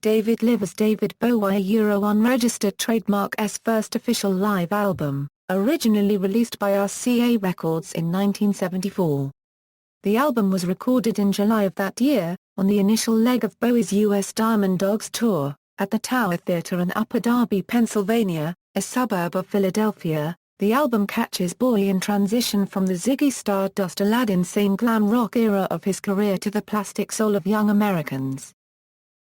David Live as David Bowie, a Euro unregistered trademark S first official live album, originally released by RCA Records in 1974. The album was recorded in July of that year, on the initial leg of Bowie's U.S. Diamond Dogs tour, at the Tower Theatre in Upper Darby, Pennsylvania, a suburb of Philadelphia. The album catches Bowie in transition from the Ziggy Stardust Aladdin Sane glam rock era of his career to the plastic soul of young Americans.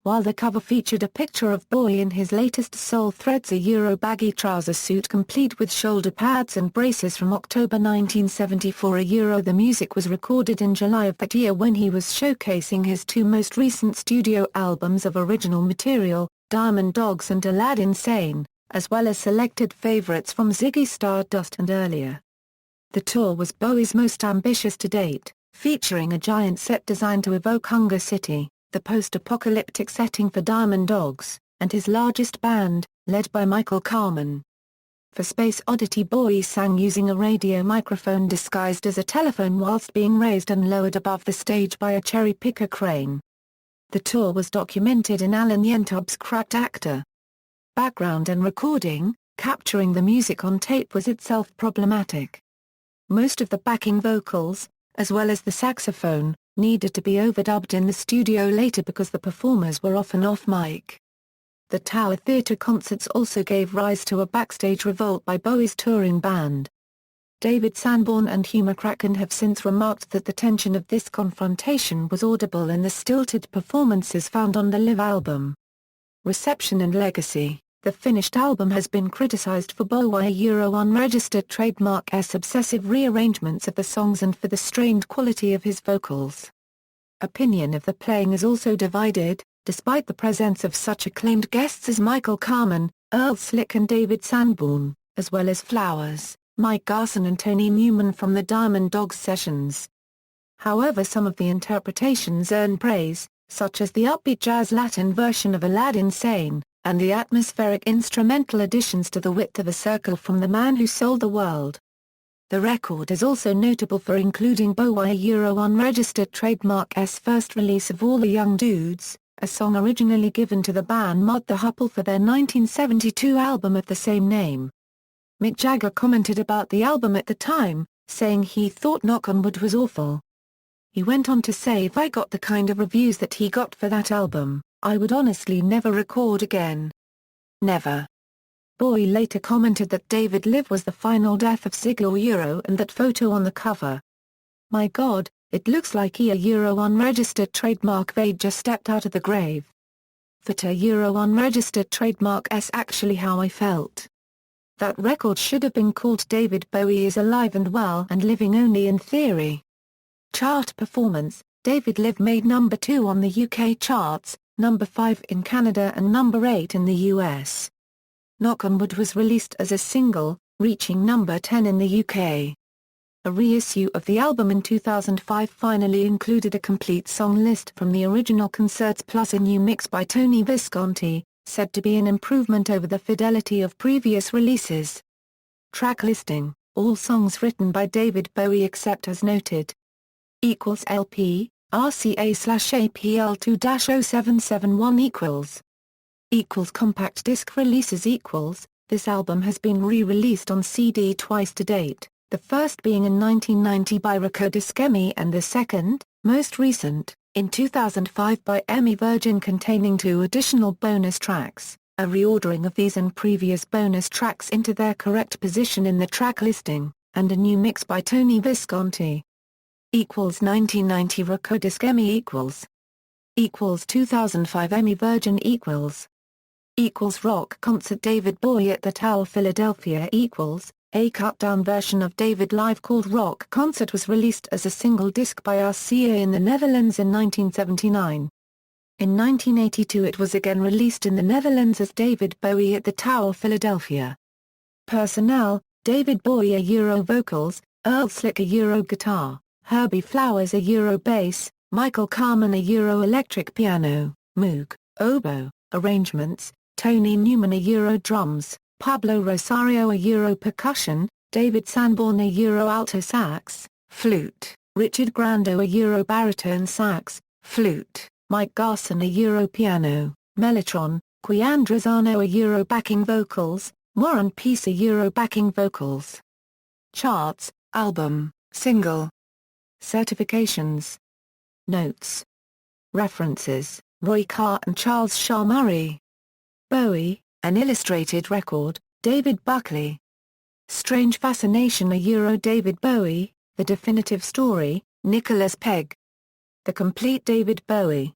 While the cover featured a picture of Bowie in his latest Soul Threads a Euro baggy trouser suit complete with shoulder pads and braces from October 1974 a Euro, the music was recorded in July of that year when he was showcasing his two most recent studio albums of original material, Diamond Dogs and Aladdin Sane, as well as selected favorites from Ziggy Stardust and earlier. The tour was Bowie's most ambitious to date, featuring a giant set designed to evoke Hunger City, the post-apocalyptic setting for Diamond Dogs, and his largest band, led by Michael Kamen. For Space Oddity, Bowie sang using a radio microphone disguised as a telephone whilst being raised and lowered above the stage by a cherry-picker crane. The tour was documented in Alan Yentobb's Cracked Actor. Background and recording, capturing the music on tape was itself problematic. Most of the backing vocals, as well as the saxophone, needed to be overdubbed in the studio later because the performers were often off-mic. The Tower Theatre concerts also gave rise to a backstage revolt by Bowie's touring band. David Sanborn and Hugh McCracken have since remarked that the tension of this confrontation was audible in the stilted performances found on the Live album. Reception and legacy. The finished album has been criticized for Bowie Euro unregistered trademark S obsessive rearrangements of the songs and for the strained quality of his vocals. Opinion of the playing is also divided, despite the presence of such acclaimed guests as Michael Kamen, Earl Slick and David Sanborn, as well as Flowers, Mike Garson and Tony Newman from the Diamond Dogs sessions. However, some of the interpretations earn praise, such as the upbeat jazz Latin version of Aladdin Sane, and the atmospheric instrumental additions to The Width of a Circle from The Man Who Sold the World. The record is also notable for including Bowie Euro unregistered trademark S first release of All the Young Dudes, a song originally given to the band Mott the Hoople for their 1972 album of the same name. Mick Jagger commented about the album at the time, saying he thought Knock on Wood was awful. He went on to say, if I got the kind of reviews that he got for that album, I would honestly never record again. Never. Bowie later commented that David Live was the final death of Ziggy Euro and that photo on the cover. My God, it looks like a Euro unregistered trademark Vade just stepped out of the grave. Photo Euro unregistered trademark S actually how I felt. That record should have been called David Bowie is alive and well and living only in theory. Chart performance. David Live made number 2 on the UK charts, number 5 in Canada and number 8 in the US. Knock on Wood was released as a single, reaching number 10 in the UK. A reissue of the album in 2005 finally included a complete song list from the original concerts plus a new mix by Tony Visconti, said to be an improvement over the fidelity of previous releases. Track listing, all songs written by David Bowie except as noted. LP, RCA/APL2-0771 compact disc releases This album has been re-released on CD twice to date, the first being in 1990 by Ricodisc-EMI and the second, most recent, in 2005 by EMI Virgin containing 2 additional bonus tracks, a reordering of these and previous bonus tracks into their correct position in the track listing, and a new mix by Tony Visconti. 1990 Ricodisc-EMI 2005 EMI Virgin Rock Concert David Bowie at the Tower Philadelphia A cut-down version of David Live called Rock Concert was released as a single disc by RCA in the Netherlands in 1979. In 1982 it was again released in the Netherlands as David Bowie at the Tower Philadelphia. Personnel, David Bowie a Euro vocals, Earl Slick a Euro guitar, Herbie Flowers a Euro bass, Michael Kamen a Euro electric piano, Moog, oboe, arrangements, Tony Newman a Euro drums, Pablo Rosario a Euro percussion, David Sanborn a Euro alto sax, flute, Richard Grando a Euro baritone sax, flute, Mike Garson a Euro piano, Mellotron, Quiandrazano a Euro backing vocals, War and Peace a Euro backing vocals. Charts, album, single. Certifications. Notes. References, Roy Carr and Charles Shaw Murray. Bowie, An Illustrated Record, David Buckley. Strange Fascination a Euro David Bowie, The Definitive Story, Nicholas Pegg. The Complete David Bowie.